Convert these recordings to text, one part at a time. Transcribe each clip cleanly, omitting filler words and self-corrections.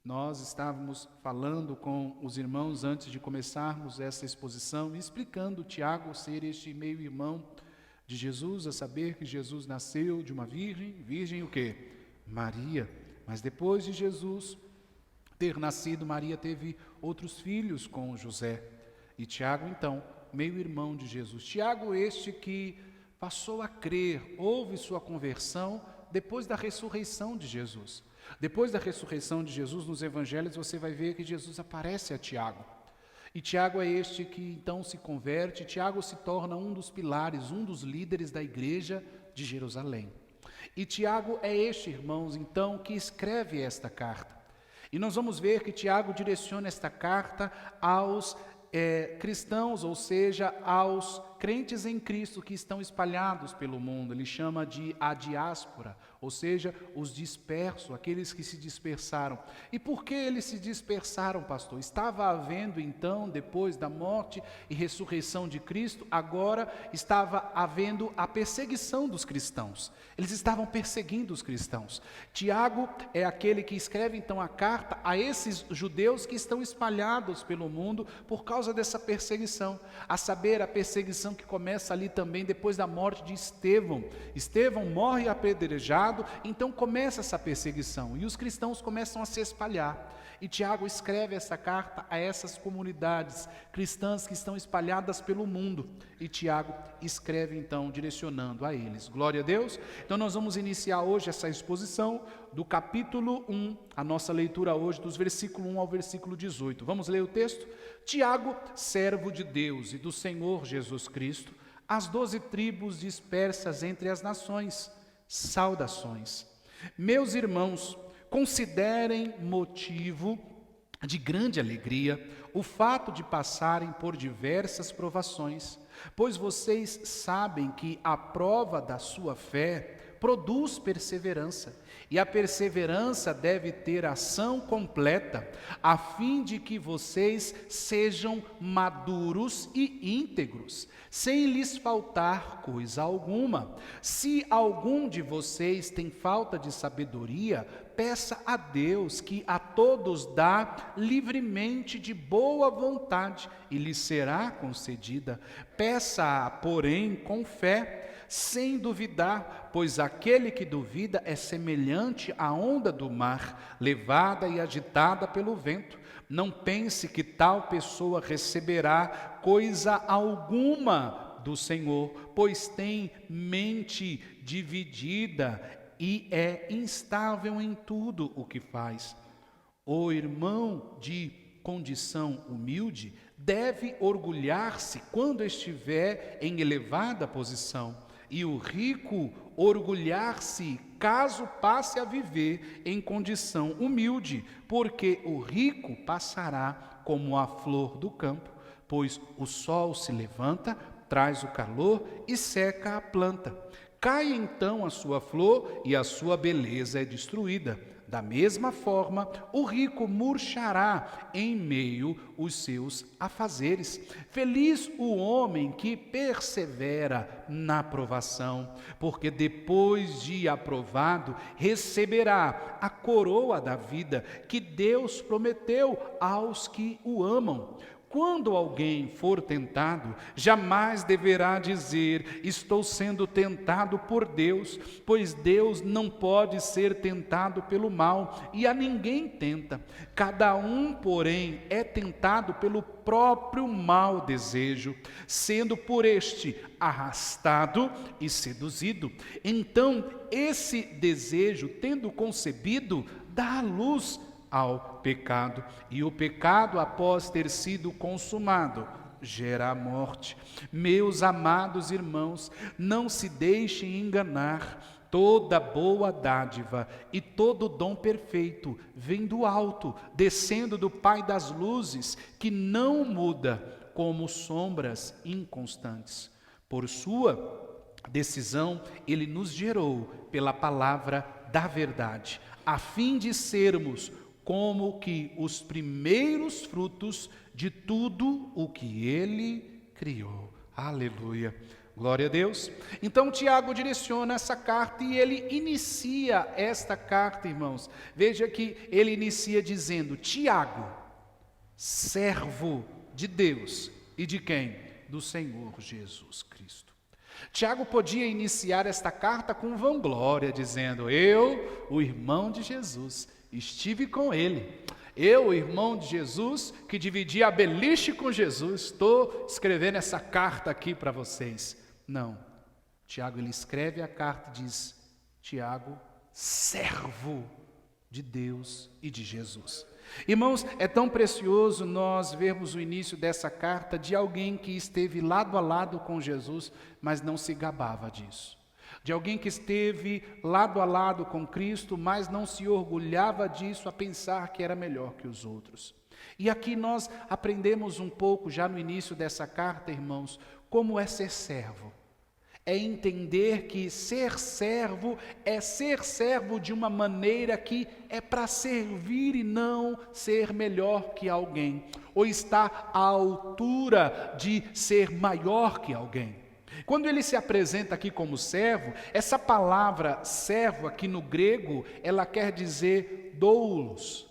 Nós estávamos falando com os irmãos antes de começarmos essa exposição, explicando Tiago ser este meio-irmão de Jesus, a saber que Jesus nasceu de uma virgem o quê? Maria. Mas depois de Jesus ter nascido, Maria teve outros filhos com José. E Tiago, então, meio-irmão de Jesus. Tiago este que passou a crer, houve sua conversão depois da ressurreição de Jesus. Depois da ressurreição de Jesus, nos evangelhos, você vai ver que Jesus aparece a Tiago. E Tiago é este que então se converte. Tiago se torna um dos pilares, um dos líderes da igreja de Jerusalém. E Tiago é este, irmãos, então, que escreve esta carta. E nós vamos ver que Tiago direciona esta carta aos cristãos, ou seja, aos crentes em Cristo que estão espalhados pelo mundo. Ele chama de a diáspora, ou seja, os dispersos, aqueles que se dispersaram. E por que eles se dispersaram, pastor? Estava havendo então, depois da morte e ressurreição de Cristo, agora estava havendo a perseguição dos cristãos. Eles estavam perseguindo os cristãos. Tiago é aquele que escreve então a carta a esses judeus que estão espalhados pelo mundo por causa dessa perseguição, a saber, a perseguição que começa ali também depois da morte de Estevão. Estevão morre apedrejado, então começa essa perseguição e os cristãos começam a se espalhar. E Tiago escreve essa carta a essas comunidades cristãs que estão espalhadas pelo mundo. E Tiago escreve então direcionando a eles. Glória a Deus. Então nós vamos iniciar hoje essa exposição do capítulo 1, a nossa leitura hoje dos versículo 1 ao versículo 18. Vamos ler o texto? Tiago, servo de Deus e do Senhor Jesus Cristo, às 12 tribos dispersas entre as nações, saudações. Meus irmãos, considerem motivo de grande alegria o fato de passarem por diversas provações, pois vocês sabem que a prova da sua fé produz perseverança, e a perseverança deve ter ação completa, a fim de que vocês sejam maduros e íntegros, sem lhes faltar coisa alguma. Se algum de vocês tem falta de sabedoria, peça a Deus, que a todos dá livremente de boa vontade, e lhe será concedida. Peça-a, porém, com fé, sem duvidar, pois aquele que duvida é semelhante à onda do mar, levada e agitada pelo vento. Não pense que tal pessoa receberá coisa alguma do Senhor, pois tem mente dividida e é instável em tudo o que faz. O irmão de condição humilde deve orgulhar-se quando estiver em elevada posição, e o rico orgulhar-se caso passe a viver em condição humilde, porque o rico passará como a flor do campo, pois o sol se levanta, traz o calor e seca a planta. Cai então a sua flor e a sua beleza é destruída. Da mesma forma, o rico murchará em meio os seus afazeres. Feliz o homem que persevera na provação, porque depois de aprovado, receberá a coroa da vida que Deus prometeu aos que o amam. Quando alguém for tentado, jamais deverá dizer: estou sendo tentado por Deus, pois Deus não pode ser tentado pelo mal, e a ninguém tenta. Cada um, porém, é tentado pelo próprio mau desejo, sendo por este arrastado e seduzido. Então, esse desejo, tendo concebido, dá à luz ao pecado, e o pecado, após ter sido consumado, gera a morte. Meus amados irmãos, não se deixem enganar. Toda boa dádiva e todo dom perfeito vem do alto, descendo do Pai das luzes, que não muda como sombras inconstantes. Por sua decisão, ele nos gerou pela palavra da verdade, a fim de sermos como que os primeiros frutos de tudo o que ele criou. Aleluia. Glória a Deus. Então Tiago direciona essa carta e ele inicia esta carta, irmãos. Veja que ele inicia dizendo: Tiago, servo de Deus e de quem? Do Senhor Jesus Cristo. Tiago podia iniciar esta carta com vanglória, dizendo: eu, o irmão de Jesus, estive com ele. Eu, o irmão de Jesus, que dividi a beliche com Jesus, estou escrevendo essa carta aqui para vocês. Não. Tiago, ele escreve a carta e diz: Tiago, servo de Deus e de Jesus. Irmãos, é tão precioso nós vermos o início dessa carta de alguém que esteve lado a lado com Jesus, mas não se gabava disso. De alguém que esteve lado a lado com Cristo, mas não se orgulhava disso, a pensar que era melhor que os outros. E aqui nós aprendemos um pouco, já no início dessa carta, irmãos, como é ser servo. É entender que ser servo é ser servo de uma maneira que é para servir e não ser melhor que alguém, ou estar à altura de ser maior que alguém. Quando ele se apresenta aqui como servo, essa palavra servo aqui no grego, ela quer dizer doulos.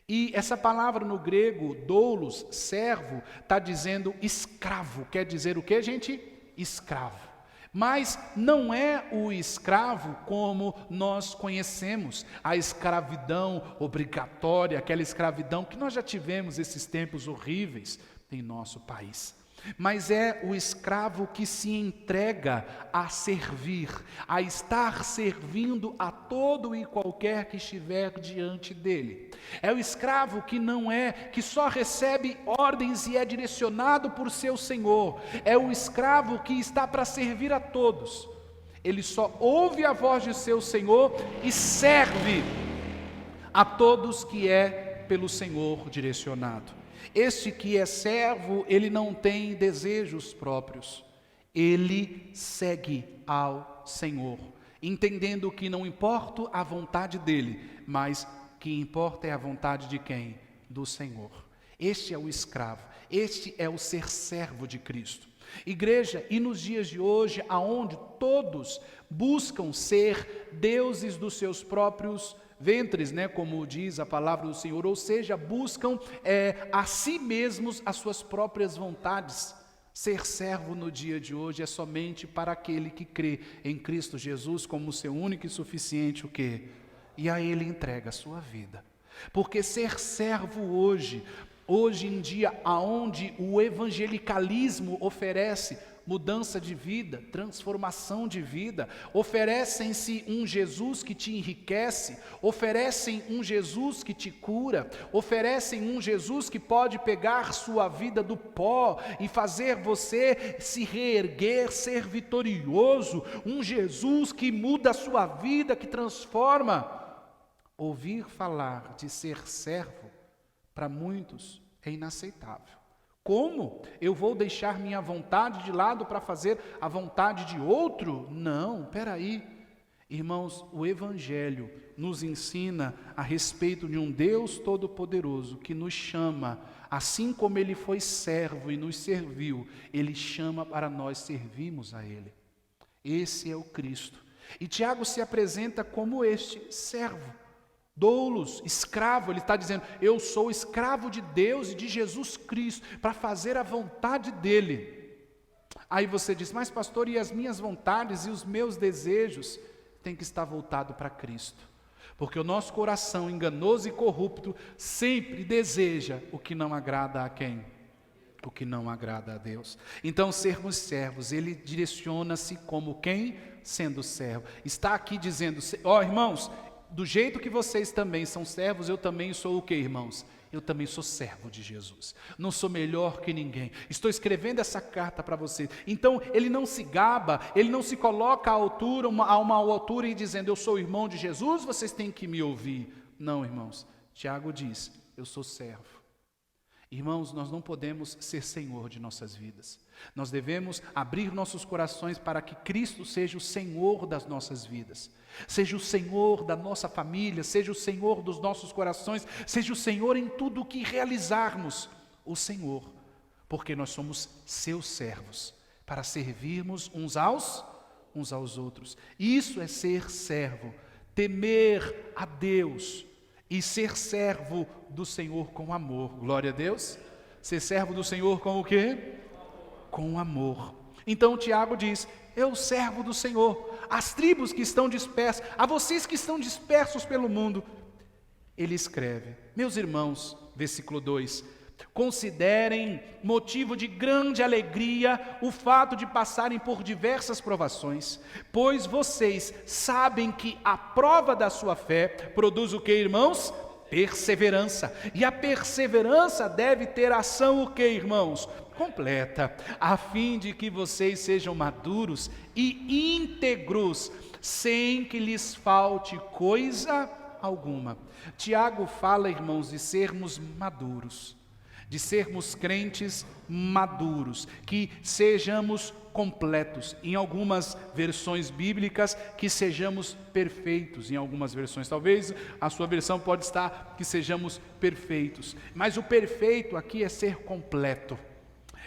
E essa palavra no grego, doulos, servo, está dizendo escravo. Quer dizer o que, gente? Escravo. Mas não é o escravo como nós conhecemos, a escravidão obrigatória, aquela escravidão que nós já tivemos esses tempos horríveis em nosso país. Mas é o escravo que se entrega a servir, a estar servindo a todo e qualquer que estiver diante dele. É o escravo que não é, que só recebe ordens e é direcionado por seu senhor. É o escravo que está para servir a todos. Ele só ouve a voz de seu senhor e serve a todos que é pelo Senhor direcionado. Este que é servo, ele não tem desejos próprios, ele segue ao Senhor, entendendo que não importa a vontade dele, mas que importa é a vontade de quem? Do Senhor. Este é o escravo, este é o ser servo de Cristo. Igreja, e nos dias de hoje, aonde todos buscam ser deuses dos seus próprios ventres, como diz a palavra do Senhor, ou seja, buscam a si mesmos as suas próprias vontades. Ser servo no dia de hoje é somente para aquele que crê em Cristo Jesus como seu único e suficiente o quê? E a Ele entrega a sua vida. Porque ser servo hoje em dia, aonde o evangelicalismo oferece mudança de vida, transformação de vida, oferecem-se um Jesus que te enriquece, oferecem um Jesus que te cura, oferecem um Jesus que pode pegar sua vida do pó e fazer você se reerguer, ser vitorioso, um Jesus que muda a sua vida, que transforma. Ouvir falar de ser servo, para muitos, é inaceitável. Como? Eu vou deixar minha vontade de lado para fazer a vontade de outro? Não, peraí. Irmãos, o Evangelho nos ensina a respeito de um Deus Todo-Poderoso que nos chama, assim como Ele foi servo e nos serviu, Ele chama para nós servirmos a Ele. Esse é o Cristo. E Tiago se apresenta como este servo. Doulos, escravo, ele está dizendo, eu sou escravo de Deus e de Jesus Cristo, para fazer a vontade dEle. Aí você diz, mas pastor, e as minhas vontades e os meus desejos? Tem que estar voltado para Cristo, porque o nosso coração enganoso e corrupto sempre deseja o que não agrada a quem? O que não agrada a Deus. Então, sermos servos, ele direciona-se como quem? Sendo servo. Está aqui dizendo, irmãos, do jeito que vocês também são servos, eu também sou o quê, irmãos? Eu também sou servo de Jesus. Não sou melhor que ninguém. Estou escrevendo essa carta para vocês. Então, ele não se gaba, ele não se coloca à altura, a uma altura e dizendo, eu sou irmão de Jesus, vocês têm que me ouvir. Não, irmãos. Tiago diz, eu sou servo. Irmãos, nós não podemos ser senhor de nossas vidas. Nós devemos abrir nossos corações para que Cristo seja o Senhor das nossas vidas. Seja o Senhor da nossa família, seja o Senhor dos nossos corações, seja o Senhor em tudo o que realizarmos. O Senhor, porque nós somos seus servos, para servirmos uns aos outros. Isso é ser servo, temer a Deus e ser servo do Senhor com amor. Glória a Deus. Ser servo do Senhor com o quê? Com amor. Então Tiago diz: eu servo do Senhor, as tribos que estão dispersas, a vocês que estão dispersos pelo mundo. Ele escreve: meus irmãos, versículo 2, considerem motivo de grande alegria o fato de passarem por diversas provações, pois vocês sabem que a prova da sua fé produz o que, irmãos? Perseverança. E a perseverança deve ter ação o que, irmãos? Completa, a fim de que vocês sejam maduros e íntegros, sem que lhes falte coisa alguma. Tiago fala, irmãos, de sermos maduros, de sermos crentes maduros, que sejamos completos. Em algumas versões bíblicas, que sejamos perfeitos. Em algumas versões, talvez a sua versão pode estar que sejamos perfeitos. Mas o perfeito aqui é ser completo,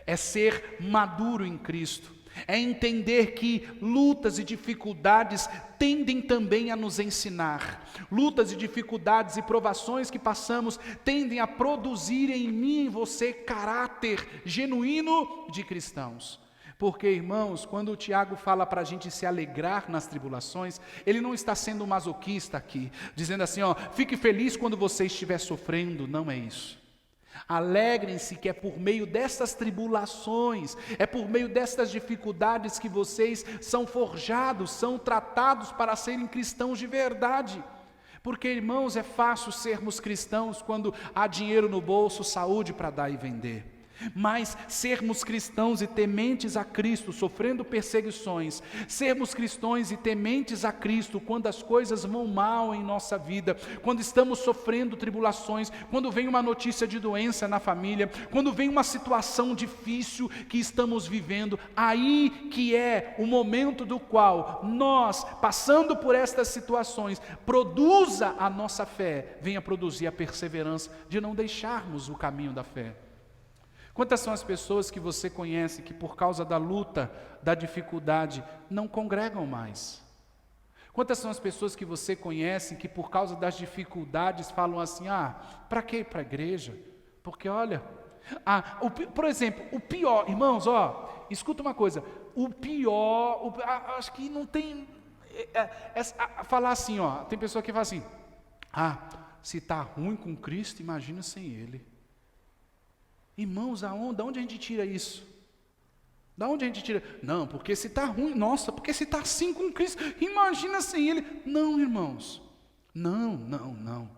é ser maduro em Cristo, é entender que lutas e dificuldades tendem também a nos ensinar. Lutas e dificuldades e provações que passamos tendem a produzir em mim e em você caráter genuíno de cristãos. Porque, irmãos, quando o Tiago fala para a gente se alegrar nas tribulações, ele não está sendo masoquista aqui, dizendo assim, fique feliz quando você estiver sofrendo. Não é isso. Alegrem-se que é por meio destas tribulações, é por meio destas dificuldades que vocês são forjados, são tratados para serem cristãos de verdade. Porque, irmãos, é fácil sermos cristãos quando há dinheiro no bolso, saúde para dar e vender. Mas sermos cristãos e tementes a Cristo, sofrendo perseguições, sermos cristãos e tementes a Cristo quando as coisas vão mal em nossa vida, quando estamos sofrendo tribulações, quando vem uma notícia de doença na família, quando vem uma situação difícil que estamos vivendo, aí que é o momento do qual nós, passando por estas situações, produza a nossa fé, venha produzir a perseverança de não deixarmos o caminho da fé. Quantas são as pessoas que você conhece que por causa da luta, da dificuldade, não congregam mais? Quantas são as pessoas que você conhece que por causa das dificuldades falam assim, para que ir para a igreja? Porque olha, por exemplo, o pior, irmãos, escuta uma coisa, o pior, acho que não tem, falar assim, tem pessoa que fala assim, se está ruim com Cristo, imagina sem Ele. Irmãos, da onde a gente tira isso? Da onde a gente tira? Não, porque se está ruim, porque se está assim com Cristo, imagina sem Ele. Não, irmãos, não.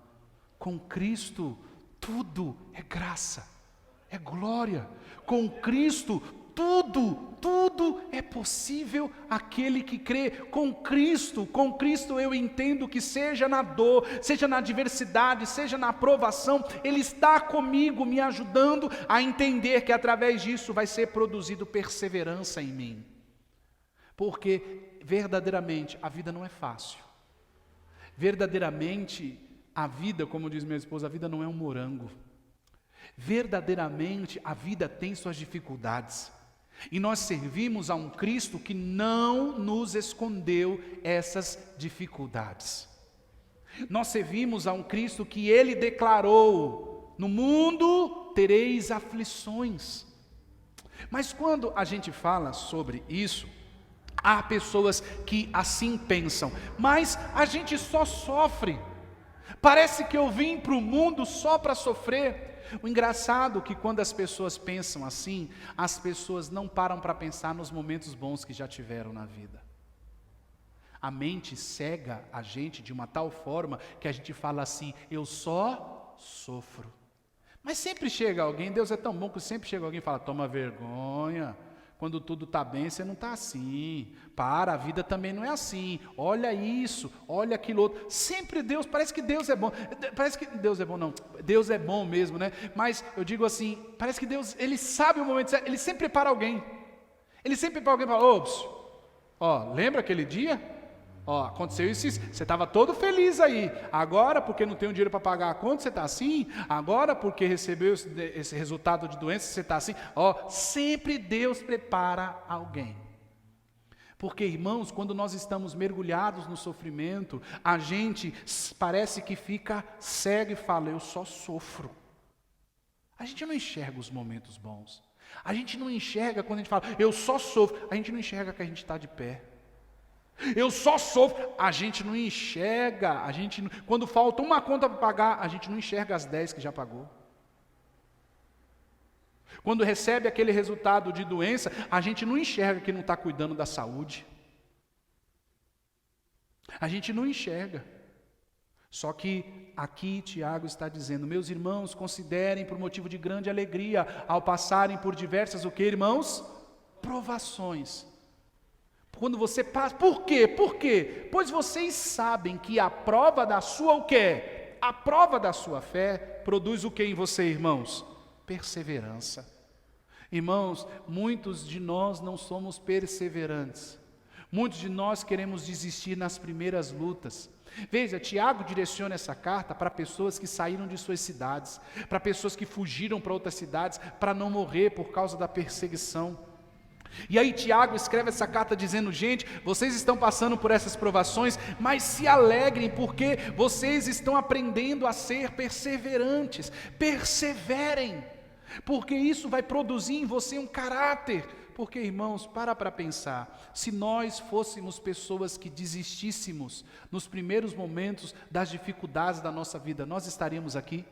Com Cristo, tudo é graça, é glória. Com Cristo, tudo é possível aquele que crê. Com Cristo eu entendo que seja na dor, seja na adversidade, seja na provação, Ele está comigo, me ajudando a entender que através disso vai ser produzido perseverança em mim. Porque verdadeiramente a vida não é fácil. Verdadeiramente a vida, como diz minha esposa, a vida não é um morango. Verdadeiramente a vida tem suas dificuldades. E nós servimos a um Cristo que não nos escondeu essas dificuldades. Nós servimos a um Cristo que Ele declarou, no mundo tereis aflições. Mas quando a gente fala sobre isso, há pessoas que assim pensam, mas a gente só sofre. Parece que eu vim para o mundo só para sofrer. O engraçado é que quando as pessoas pensam assim, as pessoas não param para pensar nos momentos bons que já tiveram na vida. A mente cega a gente de uma tal forma que a gente fala assim, eu só sofro. Mas sempre chega alguém, Deus é tão bom que sempre chega alguém e fala, toma vergonha. Quando tudo está bem, você não está assim. A vida também não é assim. Olha isso, olha aquilo outro. Sempre Deus, parece que Deus é bom. Parece que Deus é bom, não. Deus é bom mesmo, né? Mas eu digo assim, parece que Deus, Ele sabe o momento certo. Ele sempre prepara alguém. Ele sempre prepara alguém e fala, lembra aquele dia? Ó, aconteceu isso, você estava todo feliz aí. Agora, porque não tem dinheiro para pagar a conta, você está assim. Agora, porque recebeu esse resultado de doença, você está assim. Ó, sempre Deus prepara alguém. Porque, irmãos, quando nós estamos mergulhados no sofrimento, a gente parece que fica cego e fala, eu só sofro. A gente não enxerga os momentos bons. A gente não enxerga quando a gente fala, eu só sofro. A gente não enxerga que a gente está de pé. Eu só sofro. A gente não enxerga. Quando falta uma conta para pagar, a gente não enxerga as 10 que já pagou. Quando recebe aquele resultado de doença, a gente não enxerga que não está cuidando da saúde. A gente não enxerga. Só que aqui Tiago está dizendo, meus irmãos, considerem por motivo de grande alegria, ao passarem por diversas, o que, irmãos? Provações. Quando você passa, por quê? Por quê? Pois vocês sabem que a prova da sua, o quê? A prova da sua fé produz o que em você, irmãos? Perseverança. Irmãos, muitos de nós não somos perseverantes. Muitos de nós queremos desistir nas primeiras lutas. Veja, Tiago direciona essa carta para pessoas que saíram de suas cidades, para pessoas que fugiram para outras cidades, para não morrer por causa da perseguição. E aí Tiago escreve essa carta dizendo, gente, vocês estão passando por essas provações, mas se alegrem, porque vocês estão aprendendo a ser perseverantes. Perseverem, porque isso vai produzir em você um caráter. Porque, irmãos, para pensar, se nós fôssemos pessoas que desistíssemos nos primeiros momentos das dificuldades da nossa vida, nós estaríamos aqui?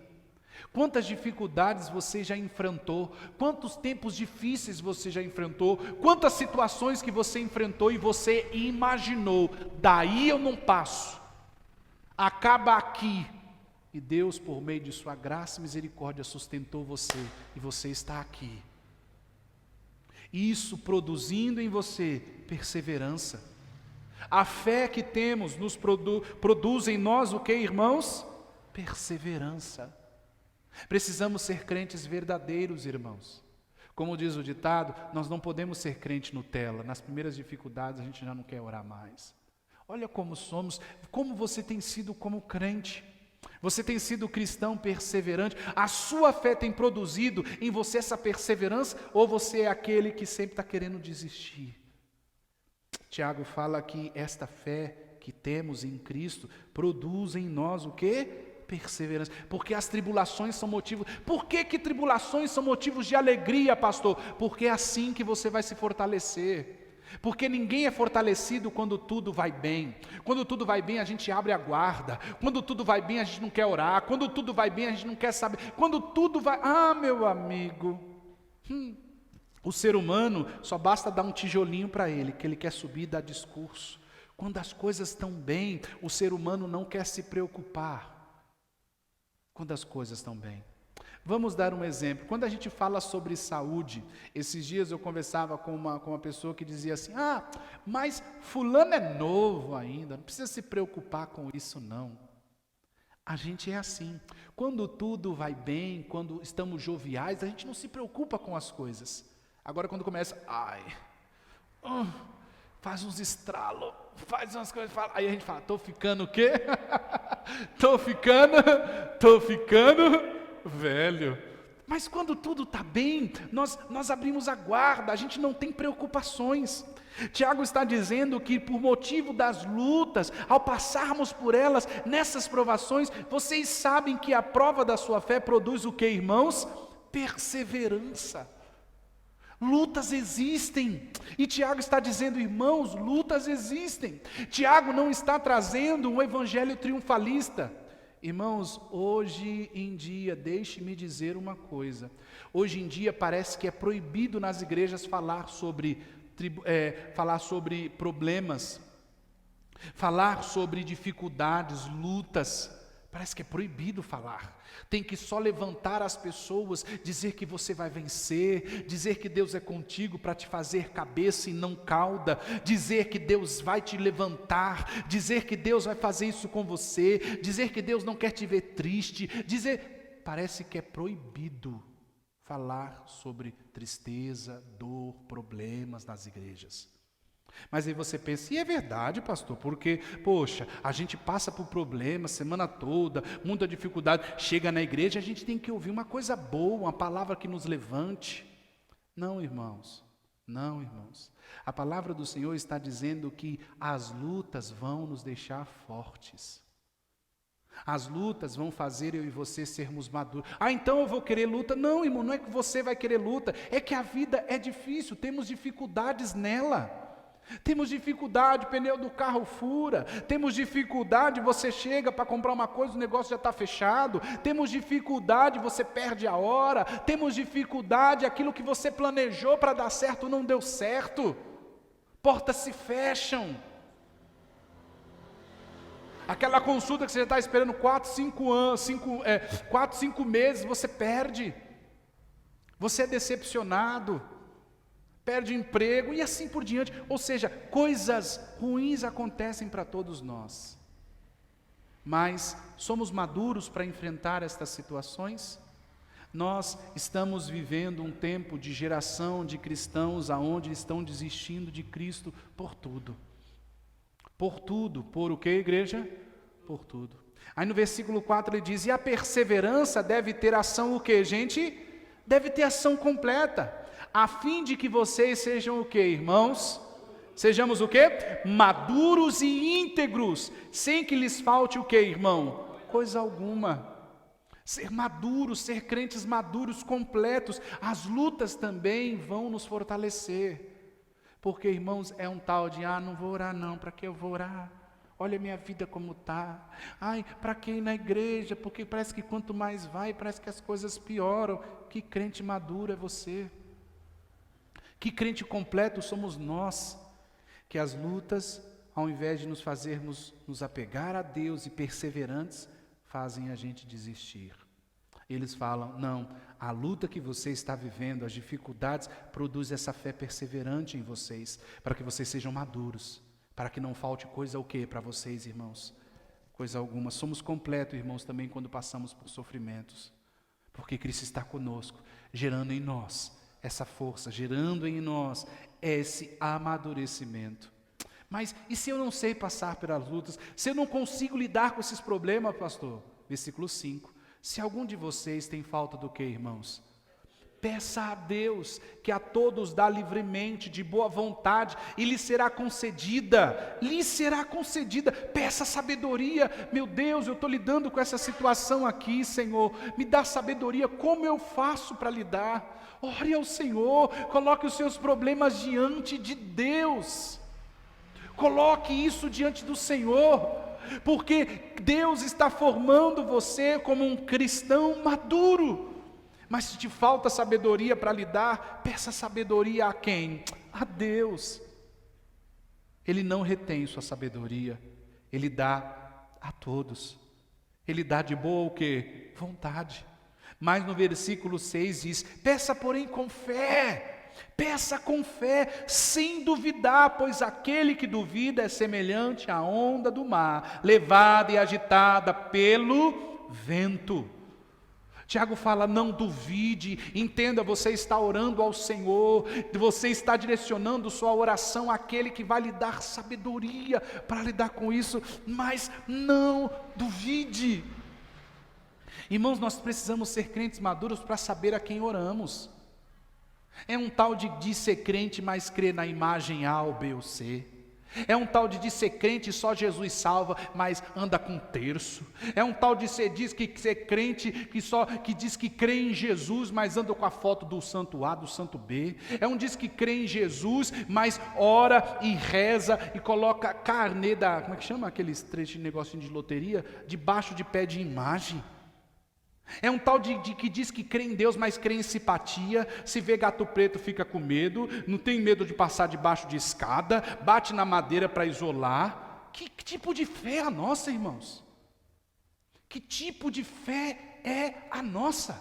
Quantas dificuldades você já enfrentou? Quantos tempos difíceis você já enfrentou? Quantas situações que você enfrentou e você imaginou, daí eu não passo, acaba aqui. E Deus, por meio de sua graça e misericórdia, sustentou você, e você está aqui. Isso produzindo em você perseverança. A fé que temos nos produz em nós o que, irmãos? Perseverança. Precisamos ser crentes verdadeiros, irmãos. Como diz o ditado, nós não podemos ser crente Nutella. Nas primeiras dificuldades a gente já não quer orar mais. Olha como somos, como você tem sido como crente. Você tem sido cristão perseverante. A sua fé tem produzido em você essa perseverança, ou você é aquele que sempre está querendo desistir? Tiago fala que esta fé que temos em Cristo produz em nós o quê? Perseverança, porque as tribulações são motivos. Por que tribulações são motivos de alegria, pastor? Porque é assim que você vai se fortalecer. Porque ninguém é fortalecido quando tudo vai bem. Quando tudo vai bem a gente abre a guarda. Quando tudo vai bem a gente não quer orar. Quando tudo vai bem a gente não quer saber. Quando tudo vai... meu amigo, o ser humano só basta dar um tijolinho para ele, que ele quer subir e dar discurso. Quando as coisas estão bem, o ser humano não quer se preocupar. Quando as coisas estão bem. Vamos dar um exemplo. Quando a gente fala sobre saúde, esses dias eu conversava com uma pessoa que dizia assim, mas fulano é novo ainda, não precisa se preocupar com isso não. A gente é assim. Quando tudo vai bem, quando estamos joviais, a gente não se preocupa com as coisas. Agora quando começa, faz uns estralos, faz umas coisas, aí a gente fala, tô ficando o quê? Tô ficando velho. Mas quando tudo está bem, nós abrimos a guarda, a gente não tem preocupações. Tiago está dizendo que por motivo das lutas, ao passarmos por elas, nessas provações, vocês sabem que a prova da sua fé produz o que, irmãos? Perseverança. Lutas existem, e Tiago está dizendo, irmãos, lutas existem. Tiago não está trazendo um evangelho triunfalista. Irmãos, hoje em dia, deixe-me dizer uma coisa, hoje em dia parece que é proibido nas igrejas falar sobre problemas, falar sobre dificuldades, lutas, parece que é proibido falar. Tem que só levantar as pessoas, dizer que você vai vencer, dizer que Deus é contigo para te fazer cabeça e não cauda, dizer que Deus vai te levantar, dizer que Deus vai fazer isso com você, dizer que Deus não quer te ver triste, parece que é proibido falar sobre tristeza, dor, problemas nas igrejas. Mas aí você pensa, e é verdade, pastor, porque, poxa, a gente passa por problemas semana toda, muita dificuldade, chega na igreja, a gente tem que ouvir uma coisa boa, uma palavra que nos levante. Não, irmãos, não, irmãos. A palavra do Senhor está dizendo que as lutas vão nos deixar fortes. As lutas vão fazer eu e você sermos maduros. Ah, então eu vou querer luta. Não, irmão, não é que você vai querer luta, é que a vida é difícil, temos dificuldades nela. Temos dificuldade, o pneu do carro fura. Temos dificuldade, você chega para comprar uma coisa, o negócio já está fechado. Temos dificuldade, você perde a hora. Temos dificuldade, aquilo que você planejou para dar certo não deu certo. Portas se fecham. Aquela consulta que você já está esperando 4, 5 meses, você perde. Você é decepcionado. Perde emprego e assim por diante. Ou seja, coisas ruins acontecem para todos nós. Mas somos maduros para enfrentar estas situações? Nós estamos vivendo um tempo de geração de cristãos aonde estão desistindo de Cristo por tudo. Por tudo. Por o que, igreja? Por tudo. Aí no versículo 4 ele diz, e a perseverança deve ter ação o que, gente? Deve ter ação completa. A fim de que vocês sejam o que, irmãos? Sejamos o que? Maduros e íntegros, sem que lhes falte o que, irmão? Coisa alguma. Ser maduros, ser crentes maduros, completos. As lutas também vão nos fortalecer. Porque, irmãos, é um tal de, não vou orar não, para que eu vou orar? Olha a minha vida como está. Ai, para que ir na igreja? Porque parece que quanto mais vai, parece que as coisas pioram. Que crente maduro é você? Que crente completo somos nós, que as lutas, ao invés de nos fazermos nos apegar a Deus e perseverantes, fazem a gente desistir. Eles falam, não, a luta que você está vivendo, as dificuldades, produz essa fé perseverante em vocês, para que vocês sejam maduros, para que não falte coisa o quê para vocês, irmãos? Coisa alguma. Somos completos, irmãos, também quando passamos por sofrimentos, porque Cristo está conosco, gerando em nós essa força, gerando em nós esse amadurecimento. Mas e se eu não sei passar pelas lutas? Se eu não consigo lidar com esses problemas, pastor? Versículo 5. Se algum de vocês tem falta do que, irmãos? Peça a Deus, que a todos dá livremente, de boa vontade, e lhe será concedida. Lhe será concedida. Peça sabedoria. Meu Deus, eu estou lidando com essa situação aqui, Senhor. Me dá sabedoria. Como eu faço para lidar? Ore ao Senhor, coloque os seus problemas diante de Deus, coloque isso diante do Senhor, porque Deus está formando você como um cristão maduro. Mas se te falta sabedoria para lidar, peça sabedoria a quem? A Deus. Ele não retém sua sabedoria, Ele dá a todos, Ele dá de boa o quê? Vontade. Mas no versículo 6 diz, peça porém com fé, peça com fé, sem duvidar, pois aquele que duvida é semelhante à onda do mar, levada e agitada pelo vento. Tiago fala, não duvide, entenda, você está orando ao Senhor, você está direcionando sua oração àquele que vai lhe dar sabedoria para lidar com isso, mas não duvide. Irmãos, nós precisamos ser crentes maduros para saber a quem oramos. É um tal de ser crente, mas crer na imagem A ou B ou C. É um tal de ser crente, só Jesus salva, mas anda com terço. É um tal de ser crente, que diz que crê em Jesus, mas anda com a foto do santo A, do santo B. É um diz que crê em Jesus, mas ora e reza e coloca carnê da, como é que chama aqueles trechos de negocinho de loteria, debaixo de pé de imagem. É um tal de que diz que crê em Deus, mas crê em simpatia. Se vê gato preto fica com medo, não tem medo de passar debaixo de escada, bate na madeira para isolar. Que tipo de fé é a nossa, irmãos? Que tipo de fé é a nossa?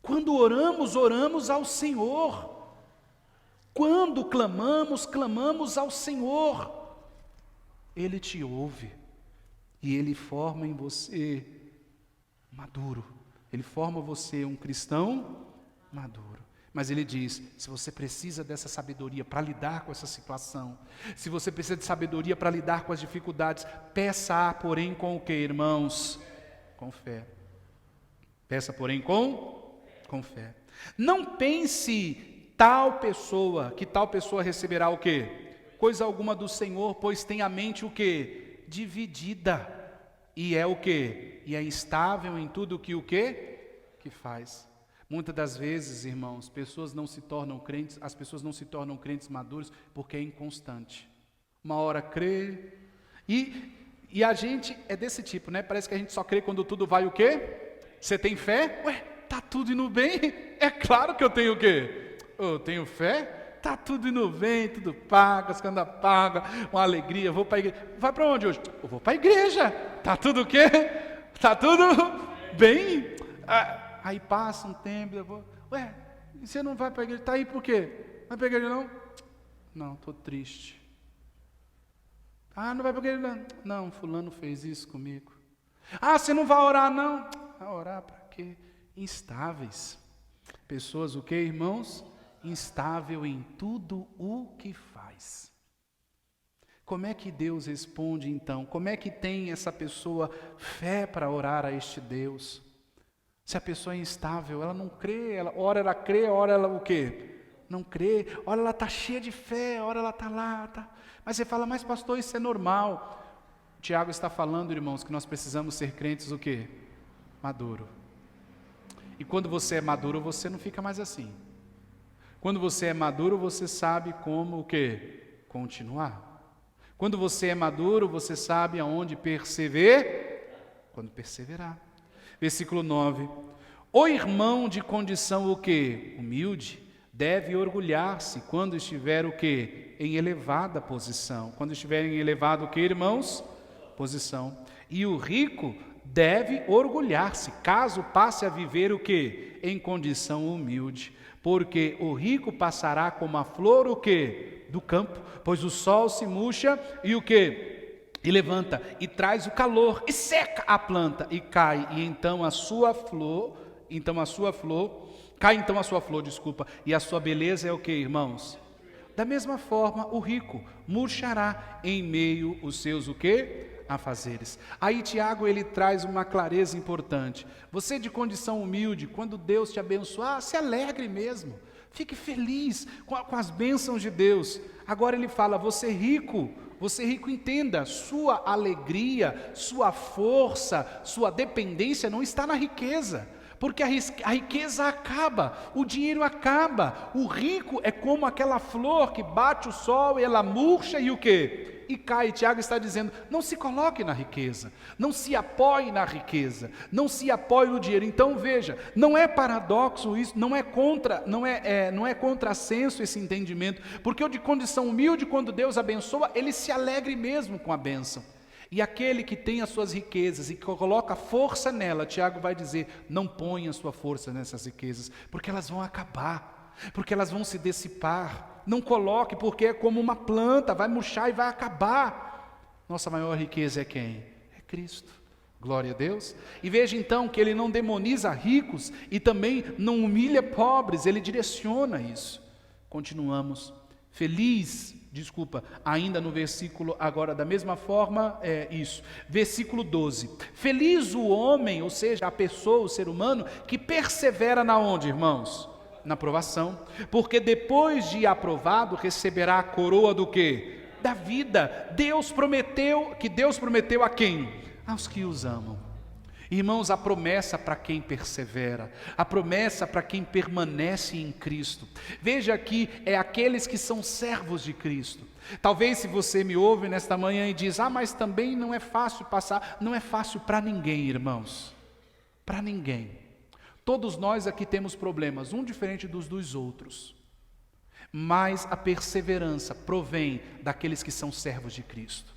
Quando oramos, oramos ao Senhor. Quando clamamos, clamamos ao Senhor. Ele te ouve e Ele forma em você maduro. Ele forma você um cristão maduro. Mas ele diz, se você precisa dessa sabedoria para lidar com essa situação, se você precisa de sabedoria para lidar com as dificuldades, peça, porém, com o que, irmãos? Com fé. Peça, porém, com fé. Não pense que tal pessoa receberá o quê? Coisa alguma do Senhor, pois tem a mente o quê? Dividida. E é o quê? E é instável em tudo que o quê? Que faz. Muitas das vezes, irmãos, as pessoas não se tornam crentes maduros porque é inconstante. Uma hora crê, e a gente é desse tipo, né? Parece que a gente só crê quando tudo vai o quê? Você tem fé? Ué, tá tudo indo bem? É claro que eu tenho o quê? Eu tenho fé? Tá tudo indo bem, tudo paga, as coisas paga, uma alegria, vou para a igreja. Vai para onde hoje? Eu vou para a igreja. Tá tudo o quê? Tá tudo bem? Aí passa um tempo, eu vou, ué, você não vai para a igreja? Tá aí por quê? Vai para a igreja não? Não, estou triste. Não vai para a igreja não? Não, fulano fez isso comigo. Você não vai orar não? Vai orar para quê? Instáveis. Pessoas o quê, irmãos? Instável em tudo o que faz. Como é que Deus responde então? Como é que tem essa pessoa fé para orar a este Deus? Se a pessoa é instável, ela não crê, ora ela crê, ora ela o quê? Não crê, ora ela está cheia de fé, ora ela está lá, tá. Mas você fala, mas pastor, isso é normal. O Tiago está falando, irmãos, que nós precisamos ser crentes o quê? Maduro. E quando você é maduro, você não fica mais assim. Quando você é maduro, você sabe como o quê? Continuar. Quando você é maduro, você sabe aonde perseverar. Quando perseverar. Versículo 9. O irmão de condição o quê? Humilde, deve orgulhar-se quando estiver o quê? Em elevada posição. Quando estiver em elevado o quê, irmãos? Posição. E o rico deve orgulhar-se, caso passe a viver o quê? Em condição humilde. Porque o rico passará como a flor o quê? Do campo, pois o sol se murcha e o quê? E levanta, e traz o calor, e seca a planta, e cai, e então a sua flor, e a sua beleza é o que, irmãos? Da mesma forma, o rico murchará em meio os seus o quê? Afazeres. Aí Tiago, ele traz uma clareza importante. Você de condição humilde, quando Deus te abençoar, se alegre mesmo. Fique feliz com as bênçãos de Deus. Agora ele fala, você rico, entenda, sua alegria, sua força, sua dependência não está na riqueza, porque a riqueza acaba, o dinheiro acaba, o rico é como aquela flor que bate o sol e ela murcha e o quê? E cai. Tiago está dizendo, não se coloque na riqueza, não se apoie na riqueza, não se apoie no dinheiro. Então veja, não é paradoxo isso, não é contrassenso esse entendimento, porque o de condição humilde, quando Deus abençoa, ele se alegre mesmo com a bênção. E aquele que tem as suas riquezas e que coloca força nela, Tiago vai dizer, não ponha a sua força nessas riquezas, porque elas vão acabar, porque elas vão se dissipar. Não coloque, porque é como uma planta, vai murchar e vai acabar. Nossa maior riqueza é quem? É Cristo. Glória a Deus. E veja então que ele não demoniza ricos e também não humilha pobres, ele direciona isso. Continuamos. Ainda no versículo, agora da mesma forma, isso. Versículo 12. Feliz o homem, ou seja, a pessoa, o ser humano, que persevera na onde, irmãos? Na aprovação, porque depois de aprovado receberá a coroa do quê? Da vida. Deus prometeu a quem? Aos que os amam. Irmãos, a promessa para quem persevera, a promessa para quem permanece em Cristo. Veja aqui, é aqueles que são servos de Cristo. Talvez se você me ouve nesta manhã e diz, mas também não é fácil passar. Não é fácil para ninguém, irmãos, para ninguém. Todos nós aqui temos problemas, um diferente dos outros, mas a perseverança provém daqueles que são servos de Cristo.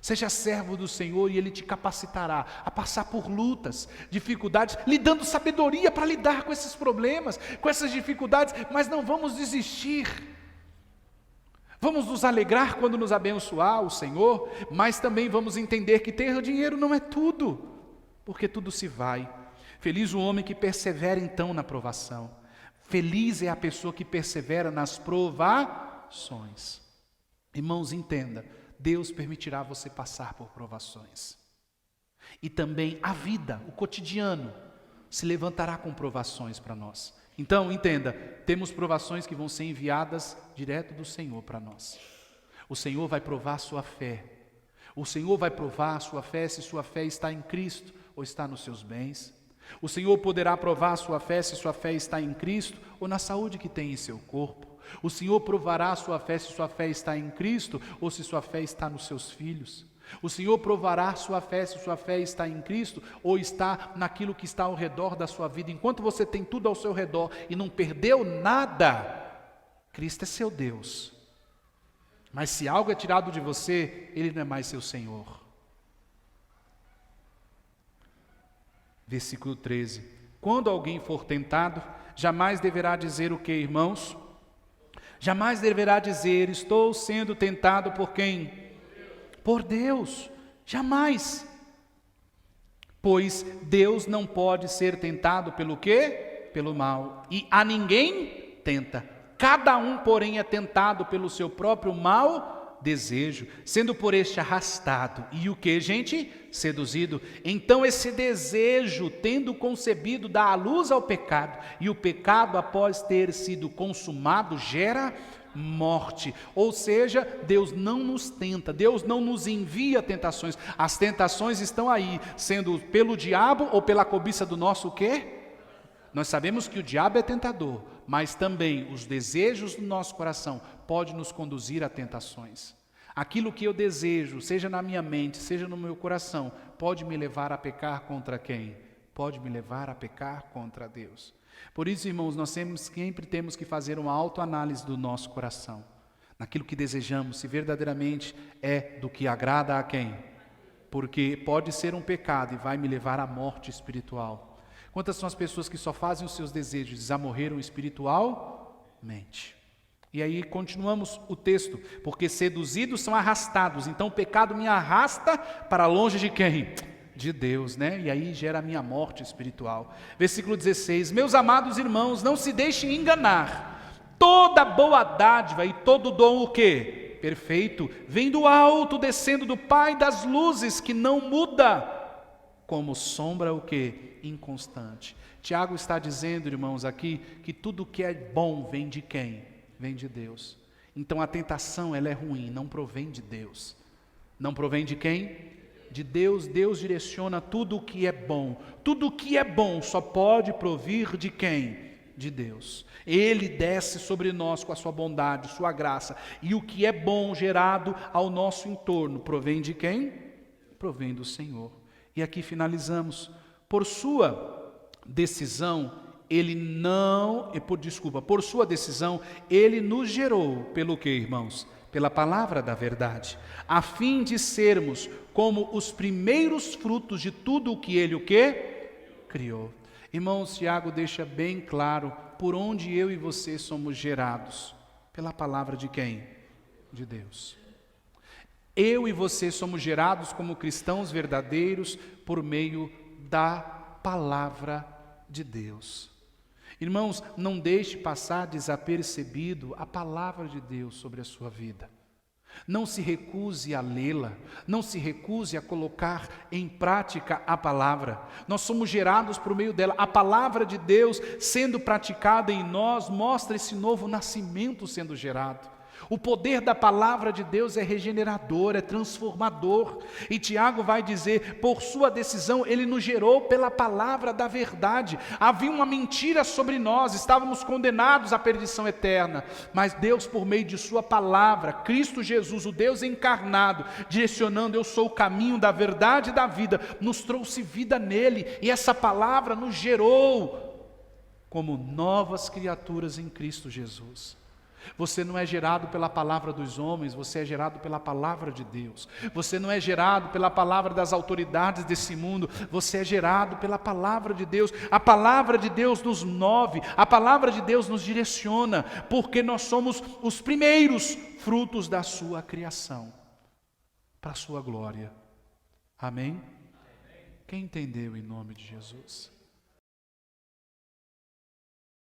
Seja servo do Senhor e Ele te capacitará a passar por lutas, dificuldades, lhe dando sabedoria para lidar com esses problemas, com essas dificuldades, mas não vamos desistir. Vamos nos alegrar quando nos abençoar o Senhor, mas também vamos entender que ter dinheiro não é tudo, porque tudo se vai. Feliz o homem que persevera então na provação. Feliz é a pessoa que persevera nas provações. Irmãos, entenda, Deus permitirá você passar por provações. E também a vida, o cotidiano, se levantará com provações para nós. Então, entenda, temos provações que vão ser enviadas direto do Senhor para nós. O Senhor vai provar a sua fé. O Senhor vai provar a sua fé, se sua fé está em Cristo ou está nos seus bens. O Senhor poderá provar a sua fé, se sua fé está em Cristo ou na saúde que tem em seu corpo. O Senhor provará a sua fé, se sua fé está em Cristo ou se sua fé está nos seus filhos. O Senhor provará a sua fé, se sua fé está em Cristo ou está naquilo que está ao redor da sua vida. Enquanto você tem tudo ao seu redor e não perdeu nada, Cristo é seu Deus. Mas se algo é tirado de você, Ele não é mais seu Senhor. Versículo 13. Quando alguém for tentado, jamais deverá dizer o que, irmãos? Jamais deverá dizer, estou sendo tentado por quem? Por Deus. Jamais. Pois Deus não pode ser tentado pelo quê? Pelo mal. E a ninguém tenta. Cada um, porém, é tentado pelo seu próprio mau desejo, sendo por este arrastado. E o que, gente? Seduzido. Então esse desejo, tendo concebido, dá a luz ao pecado. E o pecado, após ter sido consumado, gera morte. Ou seja, Deus não nos tenta, Deus não nos envia tentações. As tentações estão aí, sendo pelo diabo ou pela cobiça do nosso o quê? Nós sabemos que o diabo é tentador, mas também os desejos do nosso coração podem nos conduzir a tentações. Aquilo que eu desejo, seja na minha mente, seja no meu coração, pode me levar a pecar contra quem? Pode me levar a pecar contra Deus. Por isso, irmãos, nós sempre temos que fazer uma autoanálise do nosso coração. Naquilo que desejamos, se verdadeiramente é do que agrada a quem? Porque pode ser um pecado e vai me levar à morte espiritual. Quantas são as pessoas que só fazem os seus desejos, já morreram espiritualmente? E aí continuamos o texto, porque seduzidos são arrastados, então o pecado me arrasta para longe de quem? De Deus, né? E aí gera a minha morte espiritual. Versículo 16, meus amados irmãos, não se deixem enganar, toda boa dádiva e todo dom o quê? Perfeito, vem do alto, descendo do Pai das luzes, que não muda, como sombra o quê? Inconstante. Tiago está dizendo, irmãos, aqui, que tudo que é bom vem de quem? Vem de Deus. Então a tentação, ela é ruim, não provém de Deus. Não provém de quem? De Deus. Deus direciona tudo o que é bom. Tudo o que é bom só pode provir de quem? De Deus. Ele desce sobre nós com a sua bondade, sua graça. E o que é bom gerado ao nosso entorno, provém de quem? Provém do Senhor. E aqui finalizamos. Por sua decisão, por sua decisão, Ele nos gerou, pelo que, irmãos? Pela palavra da verdade, a fim de sermos como os primeiros frutos de tudo o que Ele, o quê? Criou. Irmãos, Tiago deixa bem claro por onde eu e você somos gerados. Pela palavra de quem? De Deus. Eu e você somos gerados como cristãos verdadeiros por meio da palavra de Deus. Irmãos, não deixe passar desapercebido a palavra de Deus sobre a sua vida. Não se recuse a lê-la, não se recuse a colocar em prática a palavra. Nós somos gerados por meio dela. A palavra de Deus sendo praticada em nós mostra esse novo nascimento sendo gerado. O poder da palavra de Deus é regenerador, é transformador. E Tiago vai dizer, por sua decisão, Ele nos gerou pela palavra da verdade. Havia uma mentira sobre nós, estávamos condenados à perdição eterna. Mas Deus, por meio de sua palavra, Cristo Jesus, o Deus encarnado, direcionando, eu sou o caminho da verdade e da vida, nos trouxe vida nele. E essa palavra nos gerou como novas criaturas em Cristo Jesus. Você não é gerado pela palavra dos homens, você é gerado pela palavra de Deus. Você não é gerado pela palavra das autoridades desse mundo, você é gerado pela palavra de Deus. A palavra de Deus nos move, a palavra de Deus nos direciona, porque nós somos os primeiros frutos da sua criação, para a sua glória. Amém? Quem entendeu em nome de Jesus?